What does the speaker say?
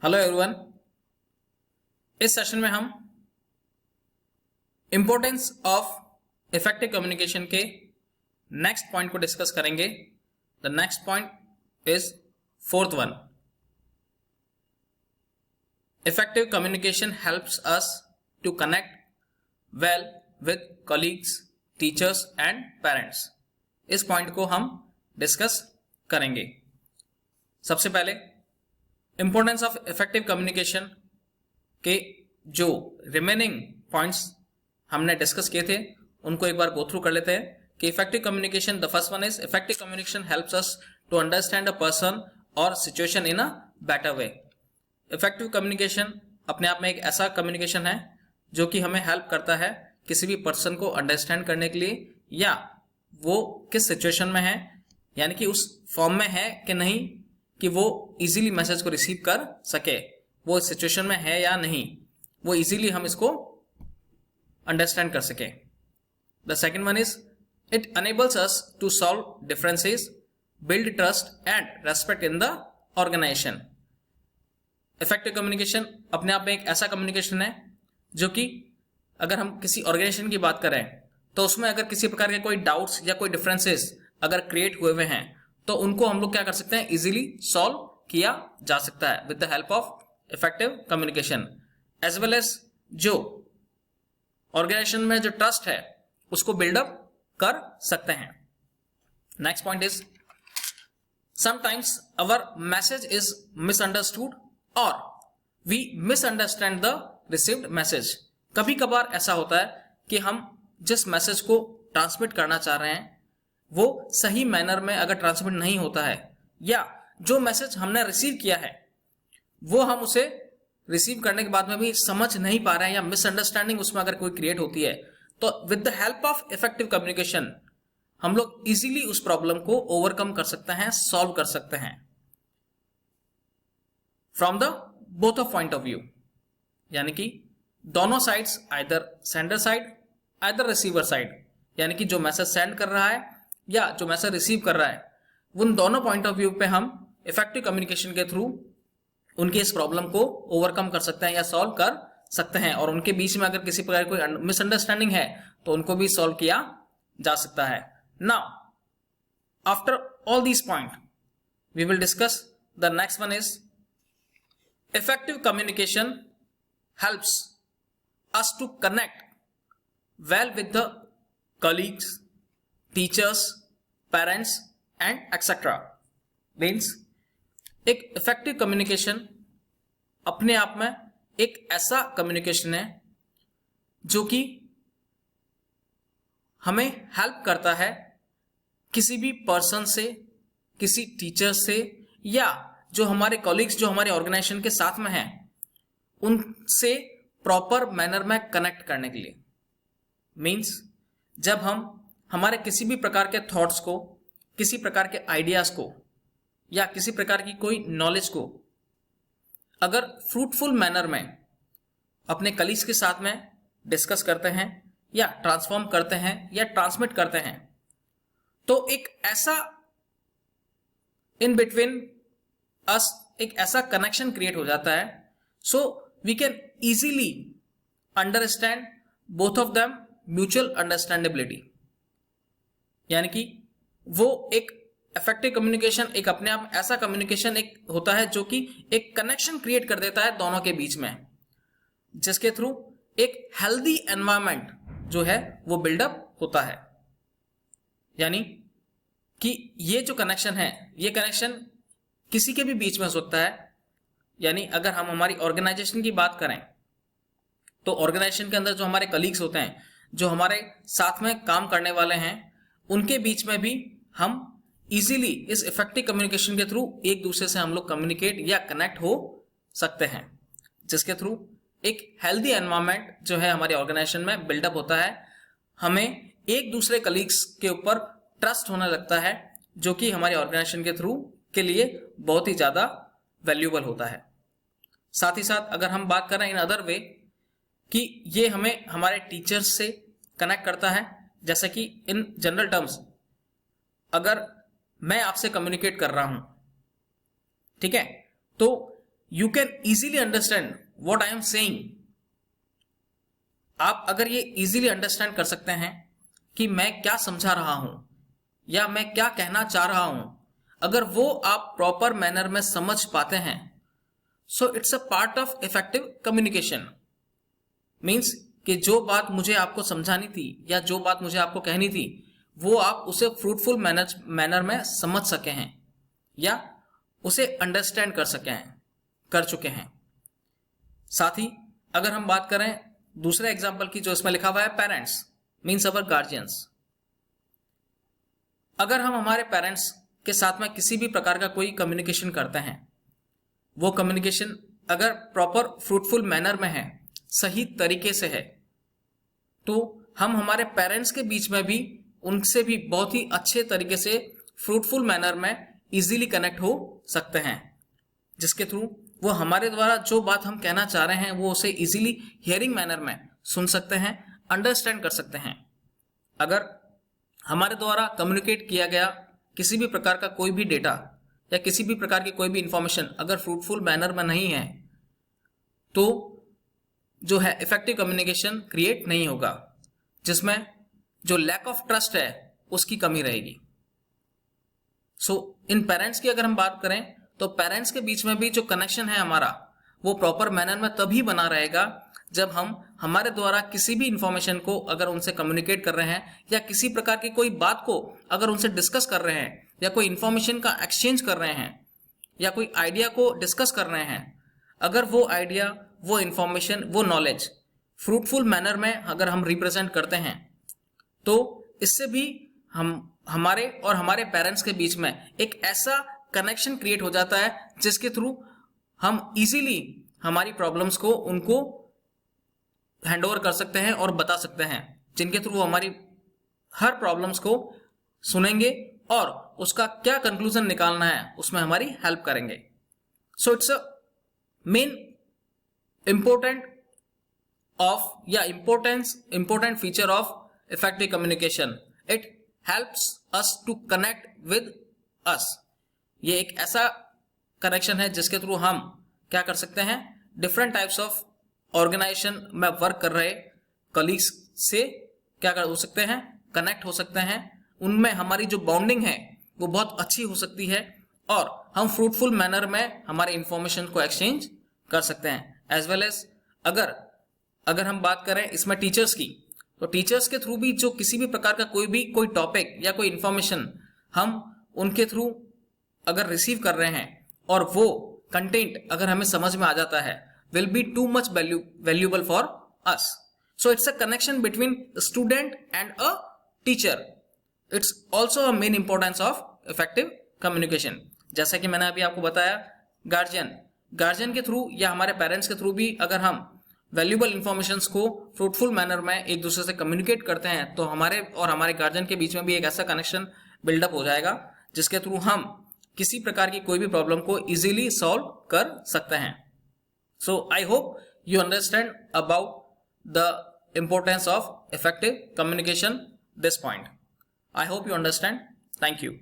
Hello everyone. इस session में हम इंपॉर्टेंस ऑफ इफेक्टिव कम्युनिकेशन के नेक्स्ट पॉइंट को डिस्कस करेंगे। The next point is fourth one. Effective communication helps us to connect well with colleagues, teachers and parents. इस point को हम discuss करेंगे। सबसे पहले इंपॉर्टेंस ऑफ इफेक्टिव कम्युनिकेशन के जो रिमेनिंग पॉइंट्स हमने डिस्कस किए थे उनको एक बार गो थ्रू कर लेते हैं कि effective communication, the first one is effective communication helps us to understand a person और situation in a better way. Effective communication अपने आप में एक ऐसा कम्युनिकेशन है जो कि हमें हेल्प करता है किसी भी पर्सन को अंडरस्टैंड करने के लिए, या वो किस सिचुएशन में है, यानी कि उस फॉर्म में है कि नहीं कि वो इजीली मैसेज को रिसीव कर सके, वो इस सिचुएशन में है या नहीं, वो इजीली हम इसको अंडरस्टैंड कर सके। The second one is it enables us to solve differences, build trust and respect in the organisation. Effective communication अपने आप में एक ऐसा कम्युनिकेशन है जो कि अगर हम किसी ऑर्गेनाइजेशन की बात करें तो उसमें अगर किसी प्रकार के कोई डाउट्स या कोई डिफरेंसेस अगर क्रिएट हुए हैं तो उनको हम लोग क्या कर सकते हैं, इजीली सॉल्व किया जा सकता है with the help of effective communication. As well as जो ऑर्गेनाइजेशन में जो ट्रस्ट है उसको बिल्डअप कर सकते हैं। Next point is sometimes our message is misunderstood और we misunderstand the received message. कभी कभार ऐसा होता है कि हम जिस मैसेज को ट्रांसमिट करना चाह रहे हैं वो सही मैनर में अगर ट्रांसमिट नहीं होता है, या जो मैसेज हमने रिसीव किया है वो हम उसे रिसीव करने के बाद में भी समझ नहीं पा रहे हैं, या मिसअंडरस्टैंडिंग उसमें अगर कोई क्रिएट होती है, तो with the help of effective communication हम लोग इजीली उस प्रॉब्लम को ओवरकम कर सकते हैं, सॉल्व कर सकते हैं from the both of point of view. यानी कि दोनों sides, either sender side either receiver side, यानी कि जो मैसेज सेंड कर रहा है या जो मैसेज रिसीव कर रहा है, उन दोनों पॉइंट ऑफ व्यू पे हम इफेक्टिव कम्युनिकेशन के थ्रू उनके इस प्रॉब्लम को ओवरकम कर सकते हैं या सॉल्व कर सकते हैं, और उनके बीच में अगर किसी प्रकार की कोई मिसअंडरस्टैंडिंग है तो उनको भी सॉल्व किया जा सकता है। Now after all these point we will discuss the next one is effective communication helps us to connect well with the colleagues, teachers, parents and etc. Means एक इफेक्टिव कम्युनिकेशन अपने आप में एक ऐसा कम्युनिकेशन है जो कि हमें हेल्प करता है किसी भी पर्सन से, किसी टीचर से, या जो हमारे कॉलीग्स जो हमारे ऑर्गेनाइजेशन के साथ में हैं उनसे प्रॉपर मैनर में कनेक्ट करने के लिए। मीन्स जब हम हमारे किसी भी प्रकार के थॉट्स को, किसी प्रकार के आइडियाज को, या किसी प्रकार की कोई नॉलेज को अगर फ्रूटफुल मैनर में अपने कलीग्स के साथ में डिस्कस करते हैं या ट्रांसफॉर्म करते हैं या ट्रांसमिट करते हैं, तो एक ऐसा इन बिटवीन अस एक ऐसा कनेक्शन क्रिएट हो जाता है, so we can easily understand both of them, mutual understandability. यानी कि वो एक इफेक्टिव कम्युनिकेशन एक अपने आप ऐसा कम्युनिकेशन एक होता है जो कि एक कनेक्शन क्रिएट कर देता है दोनों के बीच में, जिसके थ्रू एक हेल्दी एनवायरनमेंट जो है वो बिल्डअप होता है। यानी कि ये जो कनेक्शन है, ये कनेक्शन किसी के भी बीच में हो सकता है। यानी अगर हम हमारी ऑर्गेनाइजेशन की बात करें तो ऑर्गेनाइजेशन के अंदर जो हमारे कलीग्स होते हैं, जो हमारे साथ में काम करने वाले हैं, उनके बीच में भी हम इजीली इस इफेक्टिव कम्युनिकेशन के थ्रू एक दूसरे से हम लोग कम्युनिकेट या कनेक्ट हो सकते हैं, जिसके थ्रू एक हेल्दी एनवायरनमेंट जो है हमारे ऑर्गेनाइजेशन में बिल्डअप होता है। हमें एक दूसरे कलीग्स के ऊपर ट्रस्ट होने लगता है, जो कि हमारे ऑर्गेनाइजेशन के थ्रू के लिए बहुत ही ज्यादा वैल्यूएबल होता है। साथ ही साथ अगर हम बात करें इन अदर वे कि ये हमें हमारे टीचर्स से कनेक्ट करता है, जैसे कि इन जनरल टर्म्स अगर मैं आपसे कम्युनिकेट कर रहा हूं, ठीक है, तो you can easily understand what I am saying. आप अगर ये इजीली अंडरस्टैंड कर सकते हैं कि मैं क्या समझा रहा हूं या मैं क्या कहना चाह रहा हूं, अगर वो आप प्रॉपर मैनर में समझ पाते हैं, सो it's a part of effective communication. Means कि जो बात मुझे आपको समझानी थी या जो बात मुझे आपको कहनी थी, वो आप उसे फ्रूटफुल मैनर में समझ सके हैं या उसे अंडरस्टैंड कर चुके हैं। साथ ही अगर हम बात करें दूसरे एग्जाम्पल की, जो इसमें लिखा हुआ है पेरेंट्स मीन्स अवर गार्जियंस। अगर हम हमारे पेरेंट्स के साथ में किसी भी प्रकार का कोई कम्युनिकेशन करते हैं, वो कम्युनिकेशन अगर प्रॉपर फ्रूटफुल मैनर में है, सही तरीके से है, तो हम हमारे पेरेंट्स के बीच में भी उनसे भी बहुत ही अच्छे तरीके से फ्रूटफुल मैनर में इजीली कनेक्ट हो सकते हैं, जिसके थ्रू वो हमारे द्वारा जो बात हम कहना चाह रहे हैं वो उसे इजीली हियरिंग मैनर में सुन सकते हैं, अंडरस्टैंड कर सकते हैं। अगर हमारे द्वारा कम्युनिकेट किया गया किसी भी प्रकार का कोई भी डेटा या किसी भी प्रकार की कोई भी इंफॉर्मेशन अगर फ्रूटफुल मैनर में नहीं है, तो जो है इफेक्टिव कम्युनिकेशन क्रिएट नहीं होगा, जिसमें जो लैक ऑफ ट्रस्ट है उसकी कमी रहेगी। इन पेरेंट्स की अगर हम बात करें, तो पेरेंट्स के बीच में भी जो कनेक्शन है हमारा, वो प्रॉपर मैनर में तभी बना रहेगा जब हम हमारे द्वारा किसी भी इंफॉर्मेशन को अगर उनसे कम्युनिकेट कर रहे हैं या किसी प्रकार की कोई बात को अगर उनसे डिस्कस कर रहे हैं या कोई इंफॉर्मेशन का एक्सचेंज कर रहे हैं या कोई आइडिया को डिस्कस कर रहे हैं, अगर वो आइडिया, वो इंफॉर्मेशन, वो नॉलेज फ्रूटफुल मैनर में अगर हम रिप्रेजेंट करते हैं, तो इससे भी हमारे और हमारे पेरेंट्स के बीच में एक ऐसा कनेक्शन क्रिएट हो जाता है जिसके थ्रू हम इजीली हमारी प्रॉब्लम्स को उनको हैंड ओवर कर सकते हैं और बता सकते हैं, जिनके थ्रू वो हमारी हर प्रॉब्लम्स को सुनेंगे और उसका क्या कंक्लूजन निकालना है उसमें हमारी हेल्प करेंगे। So it's a main important feature of effective communication. It helps us to connect with us. ये एक ऐसा कनेक्शन है जिसके थ्रू हम क्या कर सकते हैं, डिफरेंट टाइप्स ऑफ ऑर्गेनाइजेशन में वर्क कर रहे कलीग्स से क्या हो सकते हैं, कनेक्ट हो सकते हैं। उनमें हमारी जो बॉन्डिंग है वो बहुत अच्छी हो सकती है और हम फ्रूटफुल मैनर में हमारे इंफॉर्मेशन को एक्सचेंज कर सकते हैं। एज वेल एज अगर हम बात करें इसमें टीचर्स की, तो टीचर्स के थ्रू भी जो किसी भी प्रकार का कोई टॉपिक या कोई इंफॉर्मेशन हम उनके थ्रू अगर रिसीव कर रहे हैं और वो कंटेंट अगर हमें समझ में आ जाता है, will be too much valuable for us. So it's a connection between a student and a teacher. It's also a main importance of effective communication. जैसा कि मैंने अभी आपको बताया, गार्जियन के थ्रू या हमारे पेरेंट्स के थ्रू भी अगर हम वैल्यूबल इंफॉर्मेशंस को फ्रूटफुल मैनर में एक दूसरे से कम्युनिकेट करते हैं, तो हमारे और हमारे गार्जियन के बीच में भी एक ऐसा कनेक्शन बिल्डअप हो जाएगा जिसके थ्रू हम किसी प्रकार की कोई भी प्रॉब्लम को इजीली सॉल्व कर सकते हैं। So I hope you understand about the importance of effective communication this point. I hope you understand. Thank you.